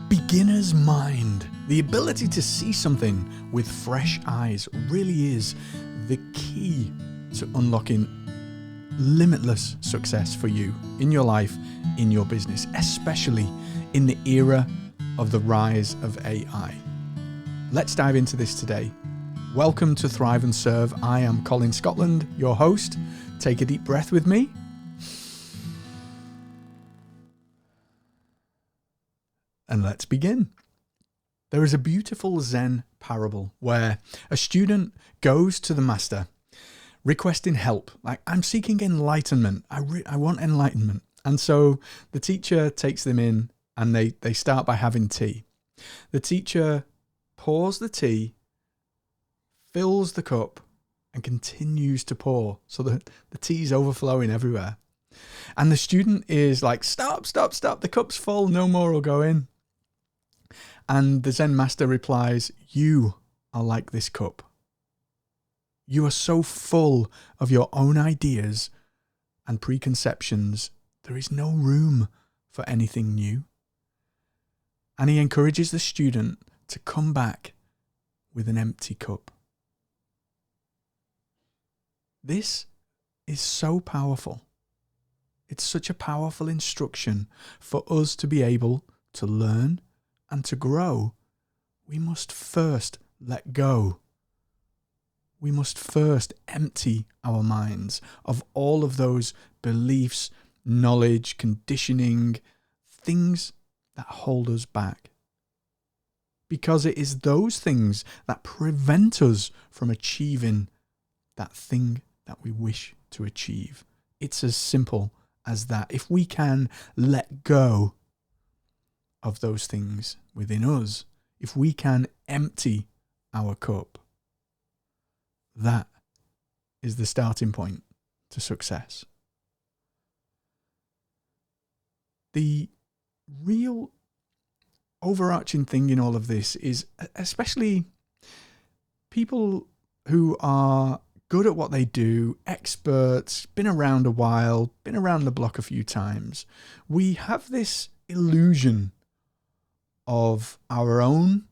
Beginner's mind, the ability to see something with fresh eyes, really is the key to unlocking limitless success for you in your life, in your business, especially in the era of the rise of AI. Let's dive into this today. Welcome to Thrive and Serve. I am Colin Scotland, your host. Take a deep breath with me. And let's begin. There is a beautiful Zen parable where a student goes to the master requesting help. Like, I'm seeking enlightenment. I want enlightenment. And so the teacher takes them in and they start by having tea. The teacher pours the tea, fills the cup, and continues to pour so that the tea is overflowing everywhere. And the student is like, stop, the cup's full, no more will go in. And the Zen master replies, you are like this cup. You are so full of your own ideas and preconceptions, there is no room for anything new. And he encourages the student to come back with an empty cup. This is so powerful. It's such a powerful instruction for us to be able to learn and to grow. We must first let go. We must first empty our minds of all of those beliefs, knowledge, conditioning, things that hold us back. Because it is those things that prevent us from achieving that thing that we wish to achieve. It's as simple as that. If we can let go of those things within us, if we can empty our cup, that is the starting point to success. The real overarching thing in all of this is, especially people who are good at what they do, experts, been around a while, been around the block a few times, we have this illusion of our own,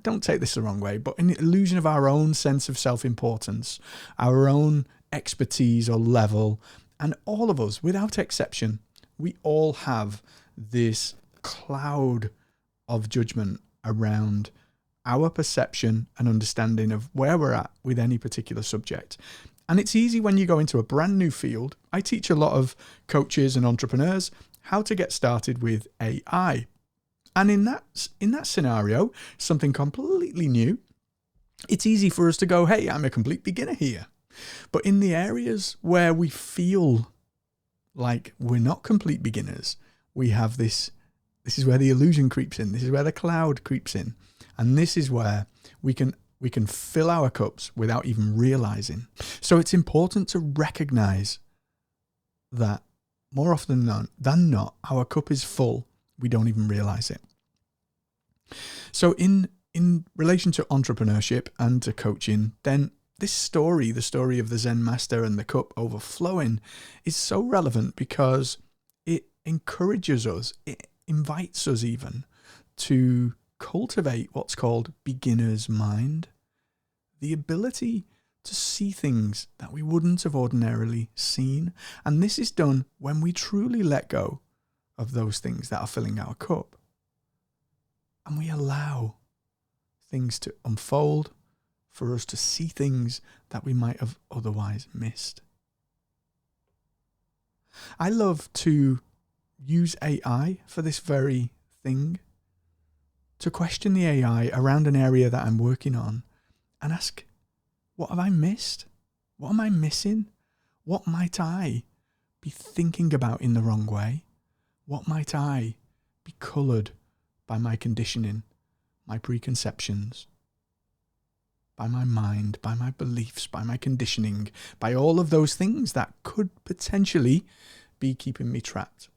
don't take this the wrong way, but an illusion of our own sense of self-importance, our own expertise or level. And all of us, without exception, we all have this cloud of judgment around our perception and understanding of where we're at with any particular subject. And it's easy when you go into a brand new field. I teach a lot of coaches and entrepreneurs how to get started with AI. And in that scenario, something completely new, it's easy for us to go, hey, I'm a complete beginner here. But in the areas where we feel like we're not complete beginners, we have this is where the illusion creeps in. This is where the cloud creeps in. And this is where we can fill our cups without even realizing. So it's important to recognize that more often than not, our cup is full. We don't even realize it. So in relation to entrepreneurship and to coaching, then this story, the story of the Zen master and the cup overflowing, is so relevant because it encourages us, it invites us even to cultivate what's called beginner's mind, the ability to see things that we wouldn't have ordinarily seen. And this is done when we truly let go of those things that are filling our cup. And we allow things to unfold for us to see things that we might have otherwise missed. I love to use AI for this very thing, to question the AI around an area that I'm working on and ask, what have I missed? What am I missing? What might I be thinking about in the wrong way? What might I be coloured by my conditioning, my preconceptions, by my mind, by my beliefs, by my conditioning, by all of those things that could potentially be keeping me trapped?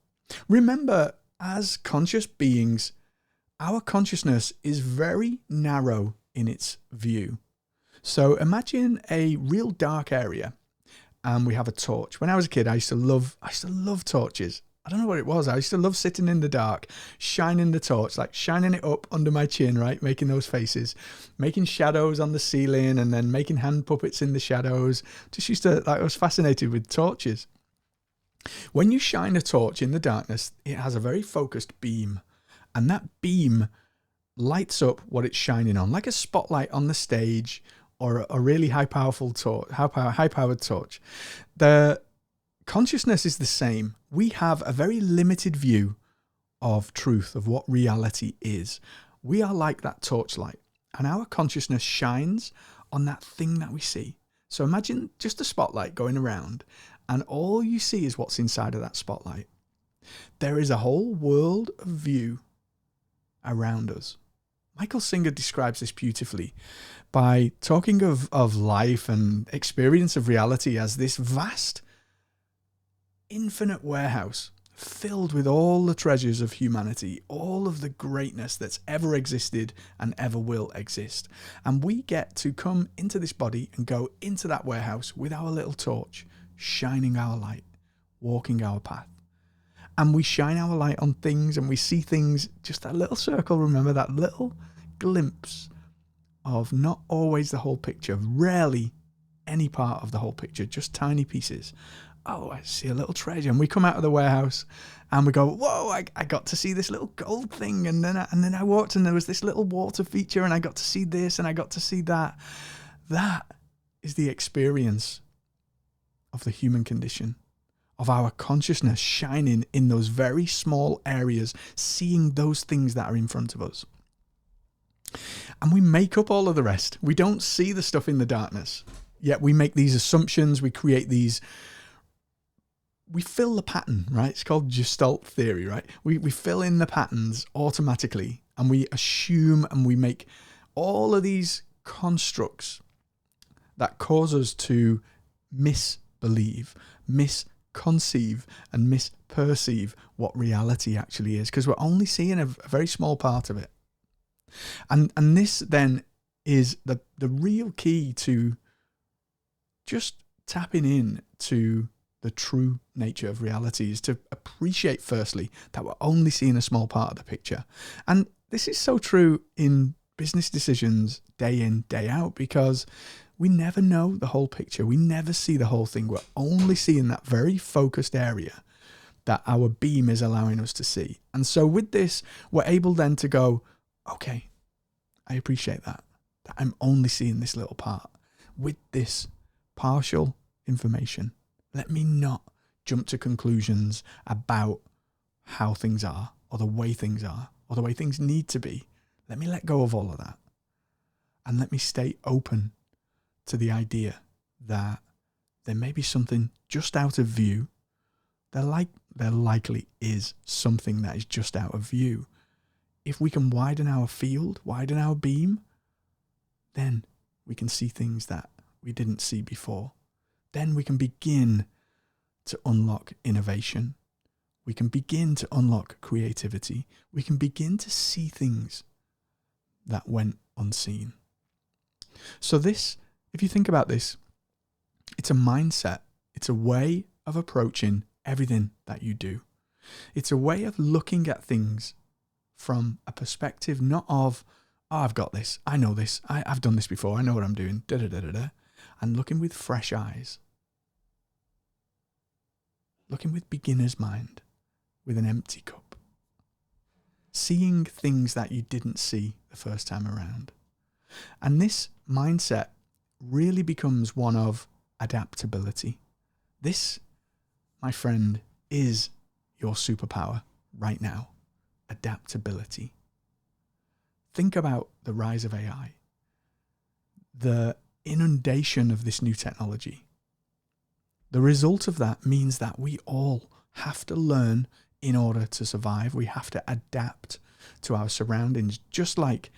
Remember, as conscious beings, our consciousness is very narrow in its view. So imagine a real dark area and we have a torch. When I was a kid, I used to love torches. I don't know what it was. I used to love sitting in the dark, shining the torch, like shining it up under my chin, right? Making those faces, making shadows on the ceiling, and then making hand puppets in the shadows. Just used to, like, I was fascinated with torches. When you shine a torch in the darkness, it has a very focused beam, and that beam lights up what it's shining on, like a spotlight on the stage or a really high-powered torch. The consciousness is the same. We have a very limited view of truth, of what reality is. We are like that torchlight, and our consciousness shines on that thing that we see. So imagine just a spotlight going around, and all you see is what's inside of that spotlight. There is a whole world of view around us. Michael Singer describes this beautifully by talking of life and experience of reality as this vast, infinite warehouse filled with all the treasures of humanity, all of the greatness that's ever existed and ever will exist. And we get to come into this body and go into that warehouse with our little torch, shining our light, walking our path. And we shine our light on things, and we see things, just that little circle, remember, that little glimpse of not always the whole picture, rarely any part of the whole picture, just tiny pieces. Oh, I see a little treasure. And we come out of the warehouse and we go, whoa, I got to see this little gold thing. And then I walked and there was this little water feature and I got to see this and I got to see that. That is the experience of the human condition, of our consciousness shining in those very small areas, seeing those things that are in front of us. And we make up all of the rest. We don't see the stuff in the darkness, yet we make these assumptions, we create these, we fill the pattern, right? It's called Gestalt theory, right? We fill in the patterns automatically, and we assume, and we make all of these constructs that cause us to misbelieve, misconceive, and misperceive what reality actually is, because we're only seeing a very small part of it. And this then is the real key to just tapping in to the true nature of reality, is to appreciate firstly that we're only seeing a small part of the picture. And this is so true in business decisions day in, day out, because we never know the whole picture. We never see the whole thing. We're only seeing that very focused area that our beam is allowing us to see. And so with this, we're able then to go, okay, I appreciate that I'm only seeing this little part. With this partial information, let me not jump to conclusions about how things are, or the way things are, or the way things need to be. Let me let go of all of that. And let me stay open to the idea that there may be something just out of view. There likely is something that is just out of view. If we can widen our field, widen our beam, then we can see things that we didn't see before. Then we can begin to unlock innovation. We can begin to unlock creativity. We can begin to see things that went unseen. So this, if you think about this, it's a mindset. It's a way of approaching everything that you do. It's a way of looking at things from a perspective not of, oh, I've got this, I know this, I've done this before, I know what I'm doing, and looking with fresh eyes. Looking with beginner's mind, with an empty cup. Seeing things that you didn't see the first time around. And this mindset really becomes one of adaptability. This, my friend, is your superpower right now. Adaptability. Think about the rise of AI, the inundation of this new technology. The result of that means that we all have to learn in order to survive. We have to adapt to our surroundings, just like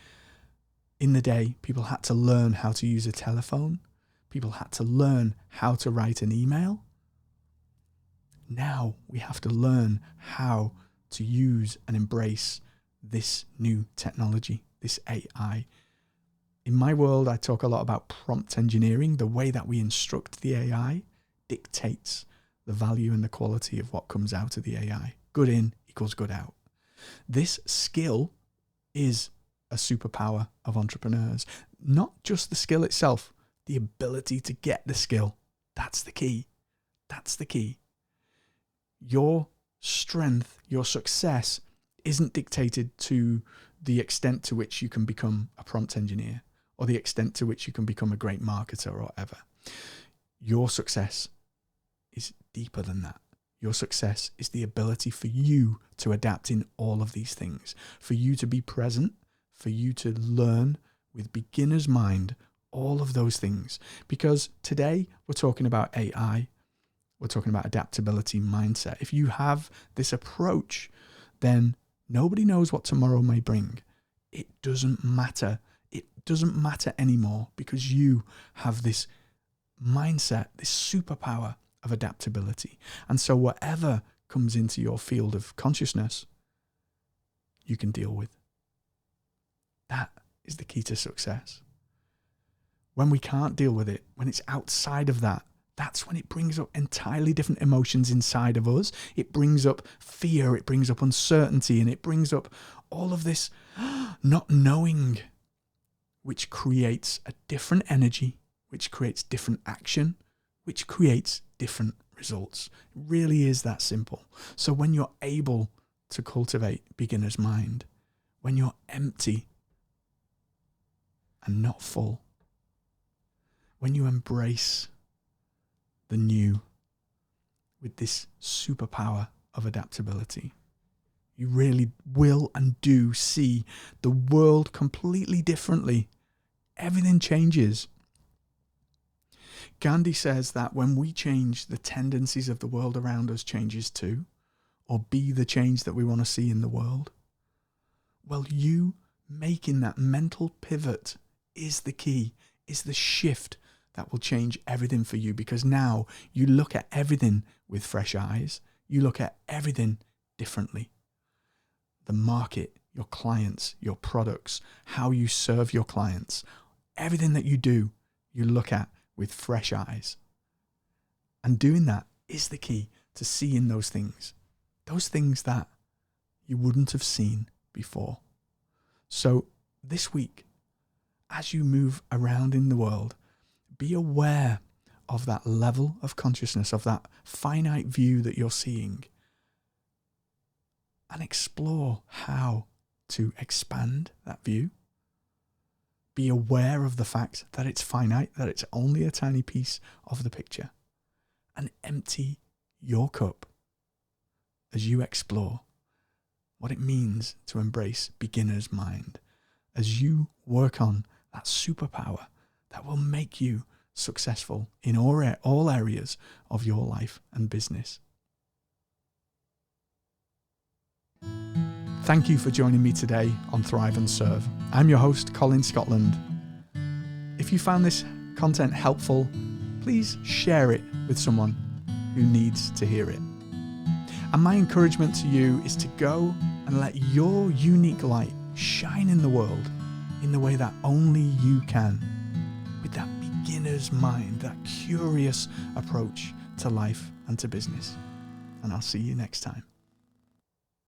in the day, people had to learn how to use a telephone. People had to learn how to write an email. Now we have to learn how to use and embrace this new technology, this AI. In my world, I talk a lot about prompt engineering. The way that we instruct the AI dictates the value and the quality of what comes out of the AI. good in equals good out. This skill is a superpower of entrepreneurs. Not just the skill itself, the ability to get the skill. That's the key. That's the key. Your strength, your success isn't dictated to the extent to which you can become a prompt engineer or the extent to which you can become a great marketer or whatever. Your success is deeper than that. Your success is the ability for you to adapt in all of these things, for you to be present, for you to learn with beginner's mind all of those things. Because today we're talking about AI, we're talking about adaptability mindset. If you have this approach, then nobody knows what tomorrow may bring. It doesn't matter. It doesn't matter anymore because you have this mindset, this superpower of adaptability. And so whatever comes into your field of consciousness, you can deal with. That is the key to success. When we can't deal with it, when it's outside of that, that's when it brings up entirely different emotions inside of us. It brings up fear, it brings up uncertainty, and it brings up all of this not knowing, which creates a different energy, which creates different action, which creates different results. It really is that simple. So when you're able to cultivate beginner's mind, when you're empty and not full, when you embrace the new with this superpower of adaptability, you really will and do see the world completely differently. Everything changes. Gandhi says that when we change, the tendencies of the world around us changes too, or be the change that we want to see in the world. Well, you making that mental pivot is the key, is the shift that will change everything for you, because now you look at everything with fresh eyes. You look at everything differently. The market, your clients, your products, how you serve your clients, everything that you do, you look at with fresh eyes. And doing that is the key to seeing those things that you wouldn't have seen before. So this week, as you move around in the world, be aware of that level of consciousness, of that finite view that you're seeing, and explore how to expand that view. Be aware of the fact that it's finite, that it's only a tiny piece of the picture, and empty your cup as you explore what it means to embrace beginner's mind, as you work on that superpower that will make you successful in all areas of your life and business. Thank you for joining me today on Thrive and Serve. I'm your host, Colin Scotland. If you found this content helpful, please share it with someone who needs to hear it. And my encouragement to you is to go and let your unique light shine in the world in the way that only you can, with that beginner's mind, that curious approach to life and to business. And I'll see you next time.